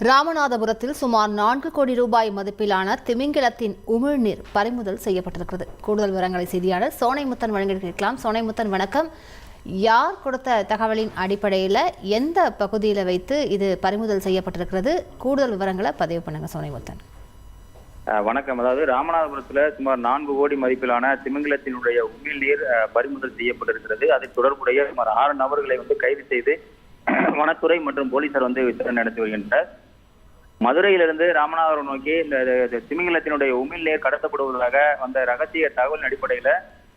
ராமநாதபுரத்தில் சுமார் 4 கோடி ரூபாய் மதிப்பிலான திமிங்கிலத்தின் உமிழ்நீர் பறிமுதல் செய்யப்பட்டிருக்கிறது. கூடுதல் விவரங்களை செய்தியாளர் சோனைமுத்தன் வழங்கி கேட்கலாம். சோனைமுத்தன், வணக்கம். யார் கொடுத்த தகவலின் அடிப்படையில் எந்த பகுதியில் வைத்து இது பறிமுதல் செய்யப்பட்டிருக்கிறது? கூடுதல் விவரங்களை பதிவு பண்ணுங்க சோனைமுத்தன். வணக்கம். அதாவது ராமநாதபுரத்தில் சுமார் 4 கோடி மதிப்பிலான திமிங்கிலத்தினுடைய உமிழ்நீர் பறிமுதல் செய்யப்பட்டிருக்கிறது. அதை தொடர்புடைய சுமார் 6 நபர்களை கைது செய்து வனத்துறை மற்றும் போலீசார் விசாரணை நடத்தி வருகின்றனர். மதுரையிலிருந்து ராமநாதபுரம் நோக்கி இந்த திமிங்கிலத்தினுடைய உமிழ்நீர் கடத்தப்படுவதாக வந்த ரகசிய தகவலின் அடிப்படையில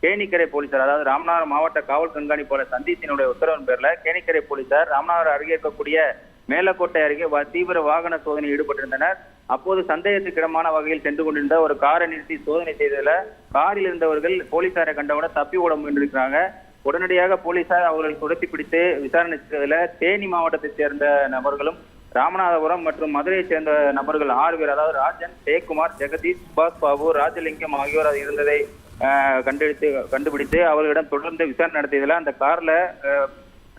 கேணிக்கரை போலீசார், அதாவது ராமநாதபுரம் மாவட்ட காவல் கண்காணிப்பாளர் சந்தீஷினுடைய உத்தரவின் பேர்ல கேணிக்கரை போலீசார் ராமநாதபுரம் அருகே இருக்கக்கூடிய மேலக்கோட்டை அருகே தீவிர வாகன சோதனையில் ஈடுபட்டிருந்தனர். அப்போது சந்தேகத்துக்கிடமான வகையில் சென்று கொண்டிருந்த ஒரு காரை நிறுத்தி சோதனை செய்ததில் காரில் இருந்தவர்கள் போலீசாரை கண்டவுடன் தப்பி ஓட முயன்றிருக்கிறாங்க. உடனடியாக போலீசார் அவர்களை துரத்தி பிடித்து விசாரணை செய்ததில் தேனி மாவட்டத்தைச் சேர்ந்த நபர்களும் ராமநாதபுரம் மற்றும் மதுரையைச் சேர்ந்த நபர்கள் 6 பேர், அதாவது ராஜன், ஜெயக்குமார், ஜெகதீஷ், சுபாஷ் பாபு, ராஜலிங்கம் ஆகியோர் அது இருந்ததை கண்டுபிடித்து அவர்களிடம் தொடர்ந்து விசாரணை நடத்தியதில் அந்த கார்ல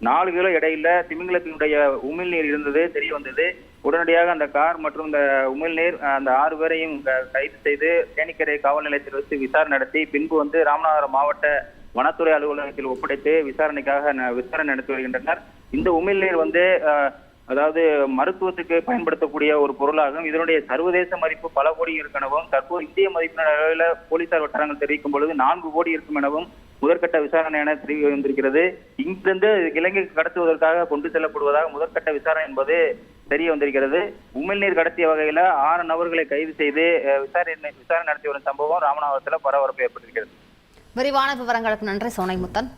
4 கிலோ எடையில திமிங்கிலத்தினுடைய உமிழ்நீர் இருந்தது தெரிய வந்தது. உடனடியாக அந்த கார் மற்றும் இந்த உமிழ்நீர் அந்த 6 பேரையும் கைது செய்து தேனிக்கரை காவல் நிலையத்தில் வைத்து விசாரணை நடத்தி பின்பு ராமநாதபுரம் மாவட்ட வனத்துறை அலுவலகத்தில் ஒப்படைத்து விசாரணை நடத்தி வருகின்றனர். இந்த உமிழ்நீர் அதாவது மருத்துவத்துக்கு பயன்படுத்தக்கூடிய ஒரு பொருளாகும். இதனுடைய சர்வதேச மதிப்பு பல கோடி இருக்கெனவும் தற்போது இந்திய மதிப்பின் அளவில் போலீசார் வட்டாரங்கள் தெரிவிக்கும் பொழுது 4 கோடி இருக்கும் எனவும் முதற்கட்ட விசாரணை என தெரிய வந்திருக்கிறது. இங்கிருந்து இலங்கைக்கு கடத்துவதற்காக கொண்டு செல்லப்படுவதாக முதற்கட்ட விசாரணை என்பது தெரிய வந்திருக்கிறது. உமிழ்நீர் கடத்திய வகையில 6 நபர்களை கைது செய்து விசாரணை நடத்தி வரும் சம்பவம் ராமநாதபுரத்தில் பரபரப்பு ஏற்பட்டிருக்கிறது. விரிவான விவரங்களுக்கு நன்றி சோனைமுத்தன்.